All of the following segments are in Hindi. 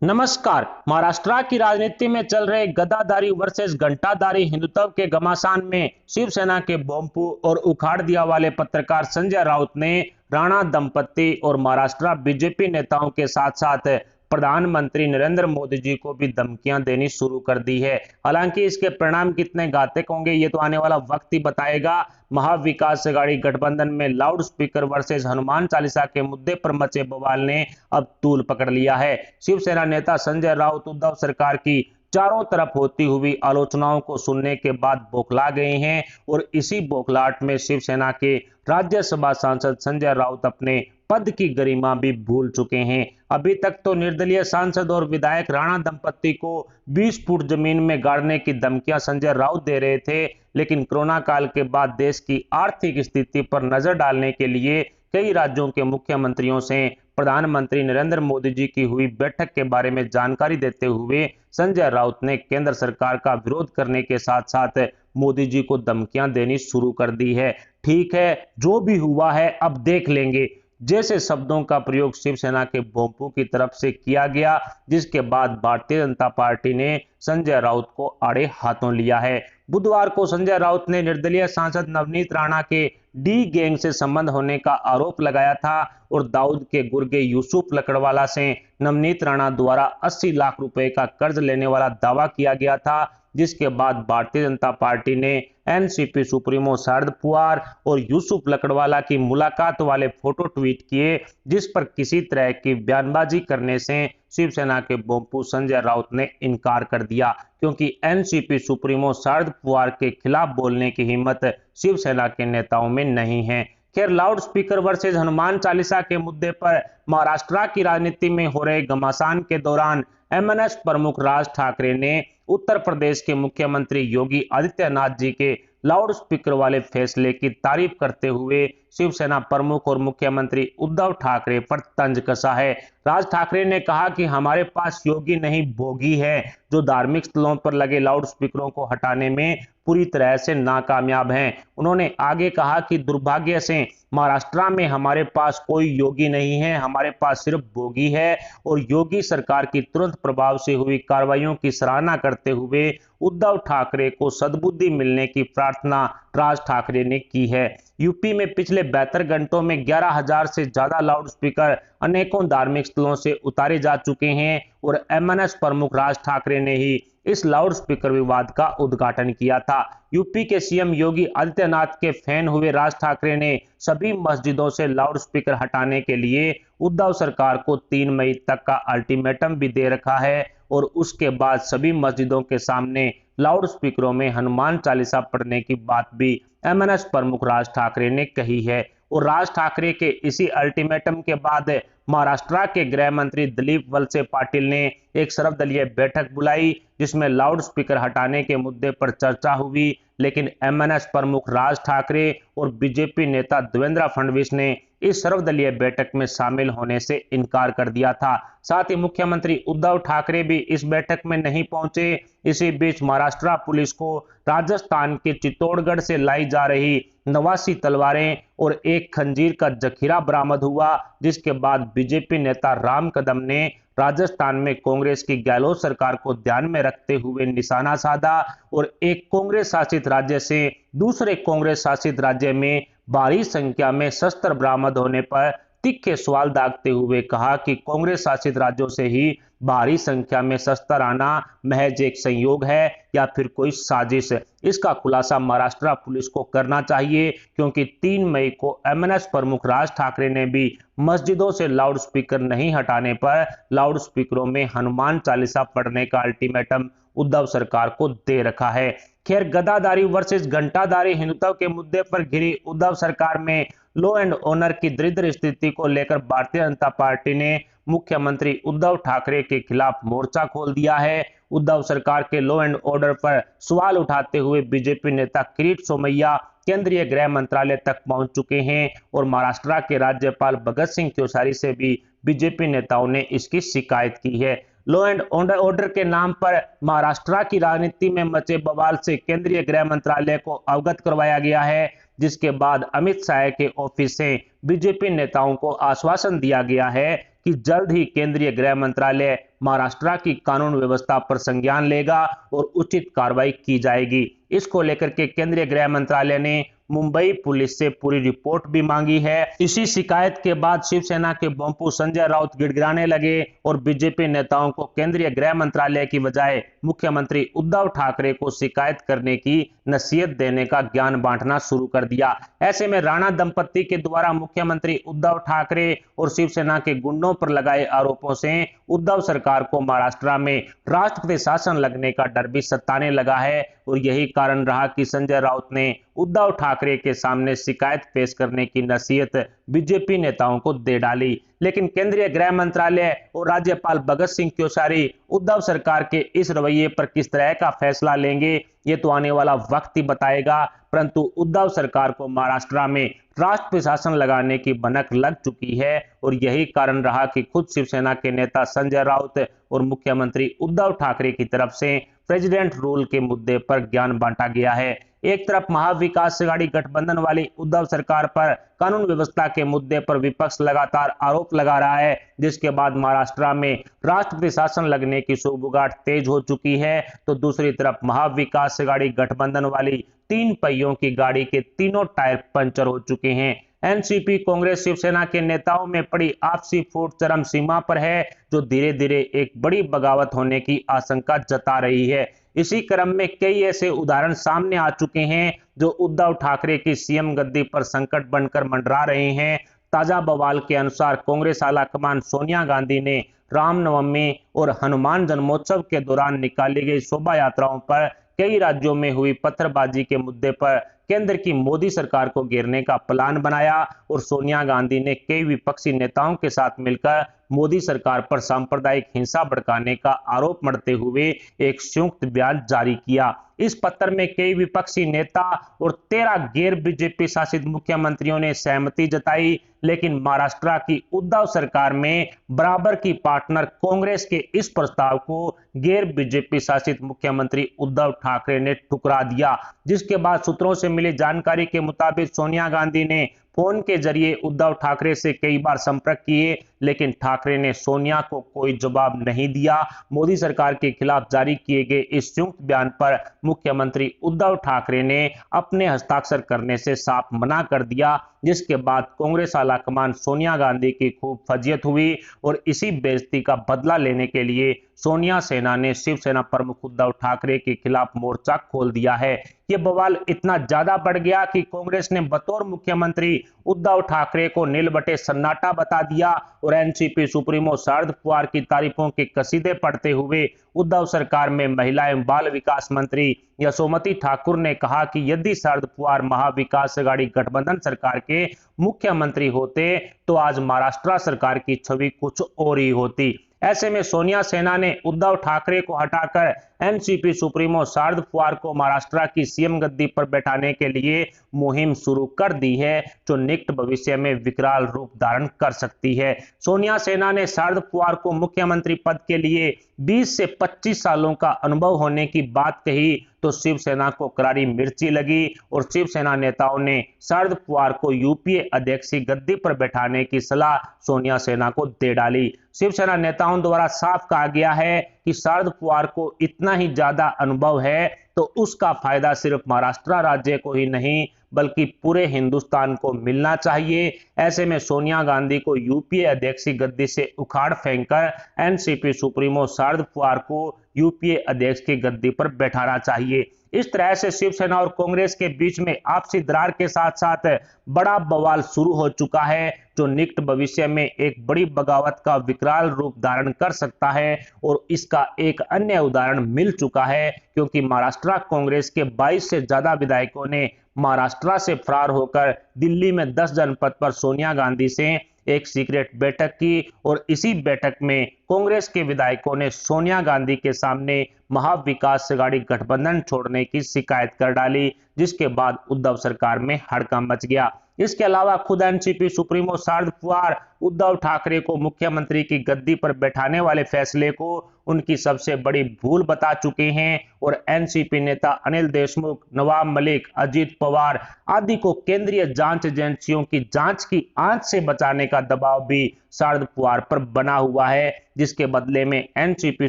नमस्कार। महाराष्ट्र की राजनीति में चल रहे गद्दाधारी वर्सेस घंटाधारी हिंदुत्व के घमासान में शिवसेना के बोमपू और उखाड़ दिया वाले पत्रकार संजय राउत ने राणा दंपत्ति और महाराष्ट्र बीजेपी नेताओं के साथ साथ प्रधानमंत्री नरेंद्र मोदी जी को भी धमकियां देनी शुरू कर दी है। हालांकि इसके परिणाम कितने घातक होंगे ये तो आने वाला वक्त ही बताएगा। महाविकास अघाड़ी गठबंधन में loud speaker versus Hanuman Chalisa के मुद्दे पर मचे बवाल ने अब तूल पकड़ लिया है। शिवसेना नेता संजय राउत उद्धव सरकार की चारों तरफ होती हुई आलोचनाओं को सुनने के बाद बौखला गए हैं और इसी बौखलाहट में शिवसेना के राज्यसभा सांसद संजय राउत अपने पद की गरिमा भी भूल चुके हैं। अभी तक तो निर्दलीय सांसद और विधायक राणा दंपत्ति को 20 फुट जमीन में गाड़ने की धमकियां संजय राउत दे रहे थे, लेकिन कोरोना काल के बाद देश की आर्थिक स्थिति पर नजर डालने के लिए कई राज्यों के मुख्यमंत्रियों से प्रधानमंत्री नरेंद्र मोदी जी की हुई बैठक के बारे में जानकारी देते हुए संजय राउत ने केंद्र सरकार का विरोध करने के साथ साथ मोदी जी को धमकियां देनी शुरू कर दी है। ठीक है, जो भी हुआ है अब देख लेंगे जैसे शब्दों का प्रयोग शिवसेना के बोमपू की तरफ से किया गया, जिसके बाद भारतीय जनता पार्टी ने संजय राउत को आड़े हाथों लिया है। बुधवार को संजय राउत ने निर्दलीय सांसद नवनीत राणा के डी गैंग से संबंध होने का आरोप लगाया था और दाऊद के गुर्गे यूसुफ लकड़वाला से नवनीत राणा द्वारा 80 लाख रुपए का कर्ज लेने वाला दावा किया गया था, जिसके बाद भारतीय जनता पार्टी ने एनसीपी सुप्रीमो शरद पवार और यूसुफ लकड़वाला की मुलाकात वाले फोटो ट्वीट किए, जिस पर किसी तरह की बयानबाजी करने से शिवसेना के बोमपू संजय राउत ने इनकार कर दिया, क्योंकि एनसीपी सुप्रीमो शरद पवार के खिलाफ बोलने की हिम्मत शिवसेना के नेताओं में नहीं है। खैर, loud speaker versus Hanuman Chalisa के मुद्दे पर महाराष्ट्र की राजनीति में हो रहे घमासान के दौरान एमएनएस प्रमुख राज ठाकरे ने उत्तर प्रदेश के मुख्यमंत्री योगी आदित्यनाथ जी के लाउड स्पीकर वाले फैसले की तारीफ करते हुए शिवसेना प्रमुख और मुख्यमंत्री उद्धव ठाकरे पर तंज कसा है। राज ठाकरे ने कहा कि हमारे पास योगी नहीं भोगी है, जो धार्मिक स्थलों पर लगे लाउड स्पीकरों को हटाने में पूरी तरह से नाकामयाब हैं। उन्होंने आगे कहा कि दुर्भाग्य से महाराष्ट्र में हमारे पास कोई योगी नहीं है, हमारे पास सिर्फ भोगी है। और योगी सरकार की तुरंत प्रभाव से हुई कार्रवाइयों की सराहना करते हुए उद्धव ठाकरे को सद्बुद्धि मिलने की प्रार्थना राज ठाकरे ने की है। यूपी में पिछले 72 घंटों में 11,000 से ज्यादा लाउड स्पीकर अनेकों धार्मिक स्थलों से उतारे जा चुके हैं और एमएनएस प्रमुख राज ठाकरे ने ही इस लाउड स्पीकर विवाद का उद्घाटन किया था। यूपी के सीएम योगी आदित्यनाथ के फैन हुए राज ठाकरे ने सभी मस्जिदों से लाउड स्पीकर हटाने के लिए उद्धव सरकार को 3 मई तक का अल्टीमेटम भी दे रखा है और उसके बाद सभी मस्जिदों के सामने लाउड स्पीकरों में हनुमान चालीसा पढ़ने की बात भी एमएनएस प्रमुख राज ठाकरे ने कही है। और राज ठाकरे के इसी अल्टीमेटम के बाद महाराष्ट्र के गृह मंत्री दिलीप वलसे पाटिल ने एक सर्वदलीय बैठक बुलाई, जिसमें लाउड स्पीकर हटाने के मुद्दे पर चर्चा हुई, लेकिन एमएनएस प्रमुख राज ठाकरे और बीजेपी नेता देवेंद्र फडणवीस ने इस सर्वदलीय बैठक में शामिल होने से इनकार कर दिया था। साथ ही मुख्यमंत्री उद्धव ठाकरे भी इस बैठक में नहीं पहुंचे। इसी बीच महाराष्ट्र पुलिस को राजस्थान के चित्तौड़गढ़ से लाई जा रही 89 तलवारें और एक खंजीर का जखीरा बरामद हुआ, जिसके बाद बीजेपी नेता राम कदम ने राजस्थान में कांग्रेस की गहलोत सरकार को ध्यान में रखते हुए निशाना साधा और एक कांग्रेस शासित राज्य से दूसरे कांग्रेस शासित राज्य में भारी संख्या में शस्त्र बरामद होने पर तीखे सवाल दागते हुए कहा कि कांग्रेस शासित राज्यों से ही भारी संख्या में शस्त्र आना महज एक संयोग है या फिर कोई साजिश। इसका खुलासा महाराष्ट्र पुलिस को करना चाहिए, क्योंकि 3 मई को एमएनएस प्रमुख राज ठाकरे ने भी मस्जिदों से लाउड स्पीकर नहीं हटाने पर लाउड स्पीकरों में हनुमान चालीसा पढ़ने का अल्टीमेटम उद्धव सरकार को दे रखा है। खैर, गद्दाधारी वर्सेस घंटाधारी हिंदुत्व के मुद्दे पर घिरी उद्धव सरकार में लॉ एंड ऑर्डर की दरिद्र स्थिति को लेकर भारतीय जनता पार्टी ने मुख्यमंत्री उद्धव ठाकरे के खिलाफ मोर्चा खोल दिया है। उद्धव सरकार के लॉ एंड ऑर्डर पर सवाल उठाते हुए बीजेपी नेता किरीट सोमैया केंद्रीय गृह मंत्रालय तक पहुंच चुके हैं और महाराष्ट्र के राज्यपाल भगत सिंह कोश्यारी से भी बीजेपी नेताओं ने इसकी शिकायत की है। लॉ एंड ऑर्डर के नाम पर महाराष्ट्र की राजनीति में मचे बवाल से केंद्रीय गृह मंत्रालय को अवगत करवाया गया है, जिसके बाद अमित शाह के ऑफिस से बीजेपी नेताओं को आश्वासन दिया गया है कि जल्द ही केंद्रीय गृह मंत्रालय महाराष्ट्र की कानून व्यवस्था पर संज्ञान लेगा और उचित कार्रवाई की जाएगी। इसको लेकर के केंद्रीय गृह मंत्रालय ने मुंबई पुलिस से पूरी रिपोर्ट भी मांगी है। इसी शिकायत के बाद शिवसेना के बोंपू संजय राउत गिड़गिड़ाने लगे और बीजेपी नेताओं को केंद्रीय गृह मंत्रालय की बजाय मुख्यमंत्री उद्धव ठाकरे को शिकायत करने की नसीहत देने का ज्ञान बांटना शुरू कर दिया। ऐसे में राणा दंपत्ति के द्वारा मुख्यमंत्री उद्धव ठाकरे और शिवसेना के गुंडों पर लगाए आरोपों से उद्धव सरकार को महाराष्ट्र में राष्ट्रपति शासन लगने का डर भी सताने लगा है और यही कारण रहा कि संजय राउत ने उद्धव ठाकरे के सामने शिकायत पेश करने की नसीहत बीजेपी नेताओं को दे डाली। लेकिन केंद्रीय गृह मंत्रालय और राज्यपाल भगत सिंह कोश्यारी उद्धव सरकार के इस रवैये पर किस तरह का फैसला लेंगे ये तो आने वाला वक्त ही बताएगा। परंतु उद्धव सरकार को महाराष्ट्र में राष्ट्रपति शासन लगाने की भनक लग चुकी है और यही कारण रहा कि खुद शिवसेना के नेता संजय राउत और मुख्यमंत्री उद्धव ठाकरे की तरफ से प्रेसिडेंट रूल के मुद्दे पर ज्ञान बांटा गया है। एक तरफ महाविकास अघाड़ी गठबंधन वाली उद्धव सरकार पर कानून व्यवस्था के मुद्दे पर विपक्ष लगातार आरोप लगा रहा है, जिसके बाद महाराष्ट्र में राष्ट्रपति शासन लगने की सूबुगाट तेज हो चुकी है, तो दूसरी तरफ महाविकास अघाड़ी गठबंधन वाली 3 पहियों की गाड़ी के तीनों टायर पंचर हो चुके हैं। एनसीपी कांग्रेस शिवसेना के नेताओं में पड़ी आपसी फूट चरम सीमा पर है, जो धीरे धीरे एक बड़ी बगावत होने की आशंका जता रही है। इसी क्रम में कई ऐसे उदाहरण सामने आ चुके हैं जो उद्धव ठाकरे की सीएम गद्दी पर संकट बनकर मंडरा रहे हैं। ताजा बवाल के अनुसार कांग्रेस आलाकमान सोनिया गांधी ने रामनवमी और हनुमान जन्मोत्सव के दौरान निकाली गई शोभा यात्राओं पर कई राज्यों में हुई पत्थरबाजी के मुद्दे पर केंद्र की मोदी सरकार को घेरने का प्लान बनाया और सोनिया गांधी ने कई विपक्षी नेताओं के साथ मिलकर मोदी सरकार पर सांप्रदायिक हिंसा भड़काने का आरोप मढ़ते हुए एक संयुक्त बयान जारी किया। इस पत्र में कई विपक्षी नेता और 13 गैर बीजेपी शासित मुख्यमंत्रियों ने सहमति जताई, लेकिन महाराष्ट्र की उद्धव सरकार में बराबर की पार्टनर कांग्रेस के इस प्रस्ताव को गैर बीजेपी शासित मुख्यमंत्री उद्धव ठाकरे ने ठुकरा दिया। जिसके बाद सूत्रों से मिली जानकारी के मुताबिक सोनिया गांधी ने फोन के जरिए उद्धव ठाकरे से कई बार संपर्क किए, लेकिन ठाकरे ने सोनिया को कोई जवाब नहीं दिया। मोदी सरकार के खिलाफ जारी किए गए इस संयुक्त बयान पर मुख्यमंत्री उद्धव ठाकरे ने अपने हस्ताक्षर करने से साफ मना कर दिया, जिसके बाद कांग्रेस आलाकमान सोनिया गांधी की खूब फजीयत हुई और इसी बेइज्जती का बदला लेने के लिए सोनिया सेना ने शिवसेना प्रमुख उद्धव ठाकरे के खिलाफ मोर्चा खोल दिया है। यह बवाल इतना ज्यादा बढ़ गया कि कांग्रेस ने बतौर मुख्यमंत्री उद्धव ठाकरे को नीलबटे सन्नाटा बता दिया और एनसीपी सुप्रीमो शरद पवार की तारीफों के कसीदे पढ़ते हुए उद्धव सरकार में महिला एवं बाल विकास मंत्री यशोमती ठाकुर ने कहा कि यदि शरद पवार महाविकास अघाड़ी गठबंधन सरकार के मुख्यमंत्री होते तो आज महाराष्ट्र सरकार की छवि कुछ और ही होती। ऐसे में सोनिया सेना ने उद्धव ठाकरे को हटाकर एनसीपी सुप्रीमो शरद पवार को महाराष्ट्र की सीएम गद्दी पर बैठाने के लिए मुहिम शुरू कर दी है, जो निकट भविष्य में विकराल रूप धारण कर सकती है। सोनिया सेना ने शरद पवार को मुख्यमंत्री पद के लिए 20 से 25 सालों का अनुभव होने की बात कही तो शिवसेना को करारी मिर्ची लगी और शिवसेना नेताओं ने शरद पवार को यूपीए अध्यक्ष की गद्दी पर बैठाने की सलाह सोनिया सेना को दे डाली। शिवसेना नेताओं द्वारा साफ कहा गया है कि शरद पवार को इतना ही ज्यादा अनुभव है तो उसका फायदा सिर्फ महाराष्ट्र राज्य को ही नहीं बल्कि पूरे हिंदुस्तान को मिलना चाहिए। ऐसे में सोनिया गांधी को यूपीए अध्यक्ष की गद्दी से उखाड़ फेंककर एनसीपी सुप्रीमो शरद पवार को यूपीए अध्यक्ष की गद्दी पर बैठाना चाहिए। इस तरह से शिवसेना और कांग्रेस के बीच में आपसी दरार के साथ साथ बड़ा बवाल शुरू हो चुका है, जो निकट भविष्य में एक बड़ी बगावत का विकराल रूप धारण कर सकता है। और इसका एक अन्य उदाहरण मिल चुका है, क्योंकि महाराष्ट्र कांग्रेस के 22 से ज्यादा विधायकों ने महाराष्ट्र से फरार होकर दिल्ली में 10 जनपद पर सोनिया गांधी से एक सीक्रेट बैठक की और इसी बैठक में कांग्रेस के विधायकों ने सोनिया गांधी के सामने महाविकास अघाड़ी गठबंधन छोड़ने की शिकायत कर डाली, जिसके बाद उद्धव सरकार में हड़कंप मच गया। इसके अलावा खुद एनसीपी सुप्रीमो शरद पवार उद्धव ठाकरे को मुख्यमंत्री की गद्दी पर बैठाने वाले फैसले को उनकी सबसे बड़ी भूल बता चुके हैं और एनसीपी नेता अनिल देशमुख, नवाब मलिक, अजीत पवार आदि को केंद्रीय जांच एजेंसियों की जांच की आंच से बचाने का दबाव भी शरद पवार पर बना हुआ है, जिसके बदले में एनसीपी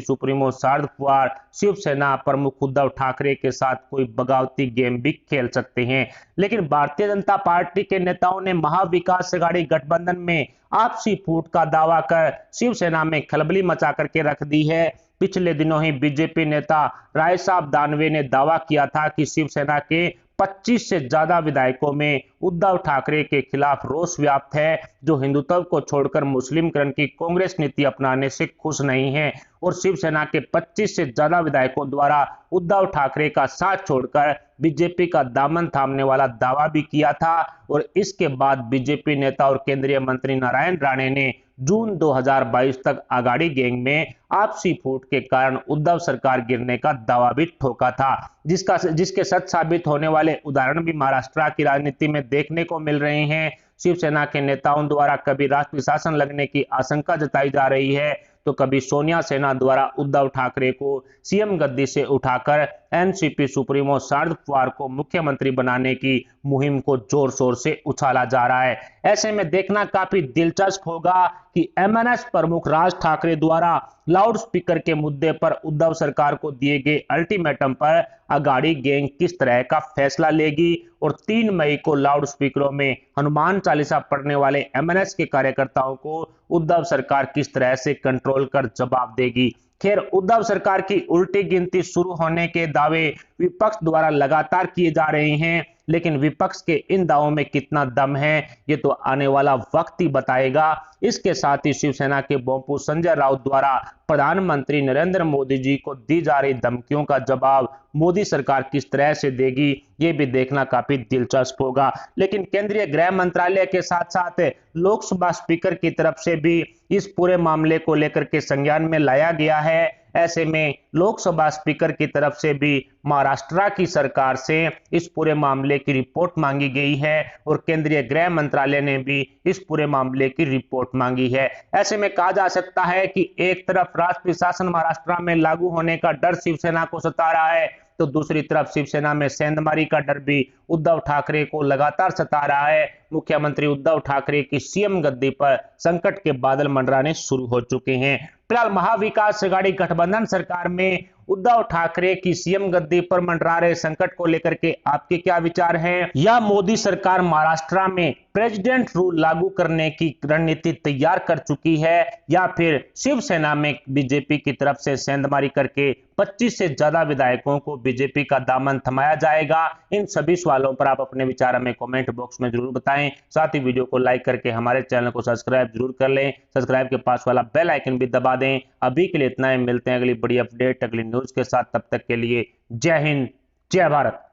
सुप्रीमो शरद पवार शिवसेना प्रमुख उद्धव ठाकरे के साथ कोई बगावती गेम भी खेल सकते हैं। लेकिन भारतीय जनता पार्टी के नेताओं ने महाविकास अघाड़ी गठबंधन में आपसी फूट का दावा कर शिवसेना में खलबली मचा करके रख दी है। पिछले दिनों ही बीजेपी नेता राय साहब दानवे ने दावा किया था कि शिवसेना के 25 से ज्यादा विधायकों में उद्धव ठाकरे के खिलाफ रोष व्याप्त है, जो हिंदुत्व को छोड़कर मुस्लिमकरण की कांग्रेस नीति अपनाने से खुश नहीं है और शिवसेना के 25 से ज्यादा विधायकों द्वारा उद्धव ठाकरे का साथ छोड़कर बीजेपी का दामन थामने वाला दावा भी किया था। और इसके बाद बीजेपी नेता और केंद्रीय मंत्री नारायण राणे ने जून 2022 तक अघाड़ी गैंग में आपसी फूट के कारण उद्धव सरकार गिरने का दावा भी ठोका था, जिसके सच साबित होने वाले उदाहरण भी महाराष्ट्र की राजनीति में देखने को मिल रहे हैं। शिवसेना के नेताओं द्वारा कभी राष्ट्रीय शासन लगने की आशंका जताई जा रही है, तो कभी सोनिया सेना द्वारा उद्धव ठाकरे को सीएम गद्दी से उठाकर एनसीपी सुप्रीमो शरद पवार को मुख्यमंत्री बनाने की मुहिम को जोर शोर से उछाला जा रहा है। ऐसे में देखना काफी दिलचस्प होगा कि एमएनएस प्रमुख राज ठाकरे द्वारा लाउड स्पीकर के मुद्दे पर उद्धव सरकार को दिए गए अल्टीमेटम पर अघाड़ी गैंग किस तरह का फैसला लेगी और 3 मई को लाउड स्पीकरों में हनुमान चालीसा पढ़ने वाले एमएनएस के कार्यकर्ताओं को उद्धव सरकार किस तरह से कंट्रोल कर जवाब देगी। खैर, उद्धव सरकार की उल्टी गिनती शुरू होने के दावे विपक्ष द्वारा लगातार किए जा रहे हैं, लेकिन विपक्ष के इन दावों में कितना दम है ये तो आने वाला वक्त ही बताएगा। इसके साथ ही शिवसेना के बोंपू संजय राउत द्वारा प्रधानमंत्री नरेंद्र मोदी जी को दी जा रही धमकियों का जवाब मोदी सरकार किस तरह से देगी ये भी देखना काफी दिलचस्प होगा। लेकिन केंद्रीय गृह मंत्रालय के साथ साथ लोकसभा स्पीकर की तरफ से भी इस पूरे मामले को लेकर के संज्ञान में लाया गया है। ऐसे में लोकसभा स्पीकर की तरफ से भी महाराष्ट्र की सरकार से इस पूरे मामले की रिपोर्ट मांगी गई है और केंद्रीय गृह मंत्रालय ने भी इस पूरे मामले की रिपोर्ट मांगी है। ऐसे में कहा जा सकता है कि एक तरफ राष्ट्रीय शासन महाराष्ट्र में लागू होने का डर शिवसेना को सता रहा है, तो दूसरी तरफ शिवसेना में सेंधमारी का डर भी उद्धव ठाकरे को लगातार सता रहा है। मुख्यमंत्री उद्धव ठाकरे की सीएम गद्दी पर संकट के बादल मंडराने शुरू हो चुके हैं। फिलहाल महाविकास अघाड़ी गठबंधन सरकार में उद्धव ठाकरे की सीएम गद्दी पर मंडरा रहे संकट को लेकर के आपके क्या विचार हैं? या मोदी सरकार महाराष्ट्र में प्रेसिडेंट रूल लागू करने की रणनीति तैयार कर चुकी है, या फिर शिवसेना में बीजेपी की तरफ से सेंधमारी करके 25 से ज्यादा विधायकों को बीजेपी का दामन थमाया जाएगा? इन सभी सवालों पर आप अपने विचार हमें कमेंट बॉक्स में जरूर बताएं। साथ ही वीडियो को लाइक करके हमारे चैनल को सब्सक्राइब जरूर कर लें। सब्सक्राइब के पास वाला बेल आइकन भी दबा दें। अभी के लिए इतना ही, मिलते हैं अगली बड़ी अपडेट अगली न्यूज के साथ। तब तक के लिए जय हिंद, जय भारत।